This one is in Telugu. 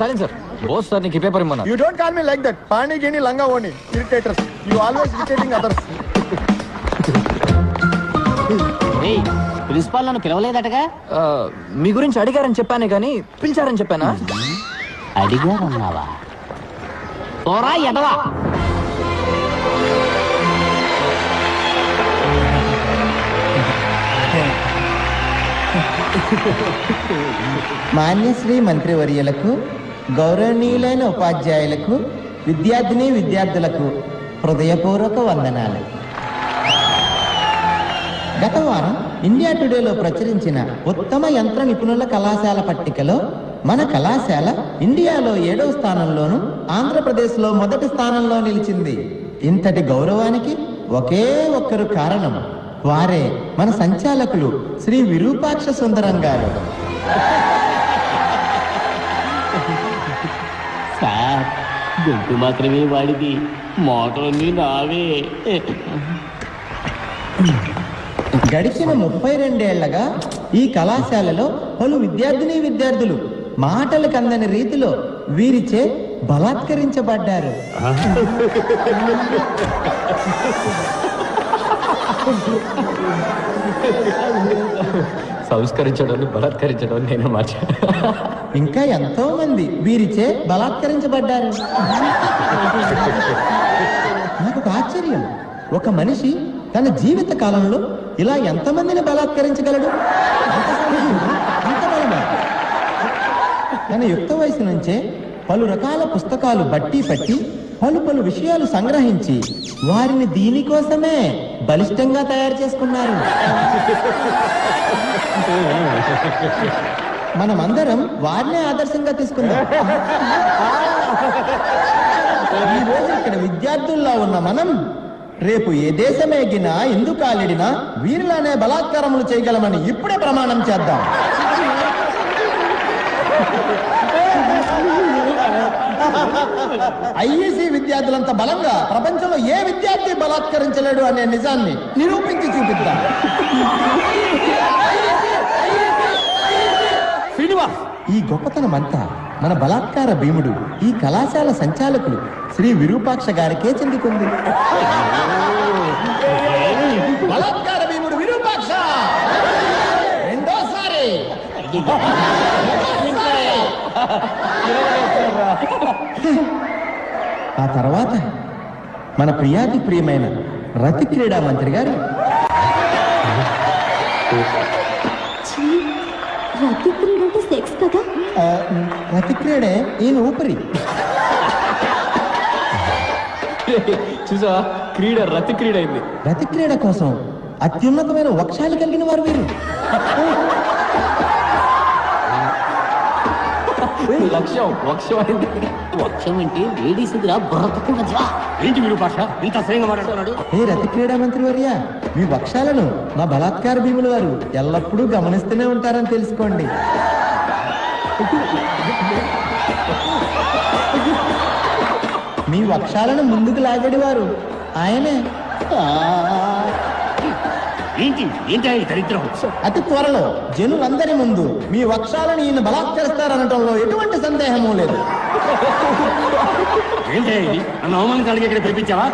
సార్ బోస్ సార్ నీకు paper ఇమ్మన్నా. You don't call me like that. Pani gini langa oni. Irritators. You always irritating others. Principal నన్ను పిలవలేదటగా. మీ గురించి అడిగారని చెప్పానే కానీ పిలిచారని చెప్పానా? అడిగారన్నావా? ఓరా ఎదవా. మాన్యశ్రీ మంత్రివర్యులకు, గౌరవనీయులైన ఉపాధ్యాయులకు, విద్యార్థిని విద్యార్థులకు హృదయపూర్వక వందనాలు. గత వారం ఇండియా టుడేలో ప్రచురించిన ఉత్తమ యంత్ర నిపుణుల కళాశాల పట్టికలో మన కళాశాల ఇండియాలో 7వ స్థానంలోను, ఆంధ్రప్రదేశ్లో మొదటి స్థానంలో నిలిచింది. ఇంతటి గౌరవానికి ఒకే ఒక్కరు కారణం. వారే మన సంచాలకులు శ్రీ విరూపాక్ష సుందరం గారు. సార్, గొంతు మాత్రమే వాడిది, మోటార్ని నావే. గడిచిన 32 ఏళ్లగా ఈ కళాశాలలో పలు విద్యార్థిని విద్యార్థులు మాటలకు అందని రీతిలో వీరిచే బలాత్కరించబడ్డారు. సంస్కరించడం బలాత్కరించడం నేను మార్చా. ఇంకా ఎంతో మంది వీరిచే బలాత్కరించబడ్డారు. నాకు ఒక ఆశ్చర్యం, ఒక మనిషి తన జీవిత కాలంలో ఇలా ఎంతమందిని బలాత్కరించగలడు? అంత బలమా? తన యుక్త వయసు నుంచే పలు రకాల పుస్తకాలు బట్టి పట్టి పలు విషయాలు సంగ్రహించి వారిని దీనికోసమే బలిష్టంగా తయారు చేసుకున్నారు. మనమందరం వారినే ఆదర్శంగా తీసుకుందాం. ఈ రోజు ఇక్కడ విద్యార్థుల్లో ఉన్న మనం రేపు ఏ దేశమేగినా ఎందుకు కాలిడినా వీరిలానే బలాత్కారములు చేయగలమని ఇప్పుడే ప్రమాణం చేద్దాం. ఐఈసీ విద్యార్థులంత బలంగా ప్రపంచంలో ఏ విద్యార్థి బలాత్కరించలేడు అనే నిజాన్ని నిరూపించి చూపిద్దాం. ఈ గొప్పతనమంతా మన బలాత్కార భీముడు, ఈ కళాశాల సంచాలకులు శ్రీ విరూపాక్ష గారికే చెందుతుంది. బలాత్కార భీముడు విరూపాక్ష రెండోసారి. ఆ తర్వాత మన ప్రియాతి ప్రియమైన రతి క్రీడా మంత్రి గారు. రతి క్రీడ అంటే సెక్స్ కదా? రతి క్రీడే ఈయన ఊపిరి. చూసా, క్రీడ రతి క్రీడ అయింది. రతి క్రీడ కోసం అత్యున్నతమైన వక్షాలు కలిగిన వారు వీరు. వక్షం అంటే లేడీస్ ఏంటి విరూపాక్ష ఇంత అసహ్యంగా మాట్లాడుతున్నాడు? ఏ రతి క్రీడా మంత్రి వర్య, మీ వక్షాలను మా బలాత్కార భీముల వారు ఎల్లప్పుడూ గమనిస్తూనే ఉంటారని తెలుసుకోండి. మీ వక్షాలను ముందుకు లాగేవారు ఆయనే. అతి త్వరలో జనులందరి ముందు మీ వక్షాలను ఈయన బలాత్కరిస్తారనటంలో ఎటువంటి సందేహమూ లేదు. అవమానం కలిగి ఇక్కడ పిలిపించావా?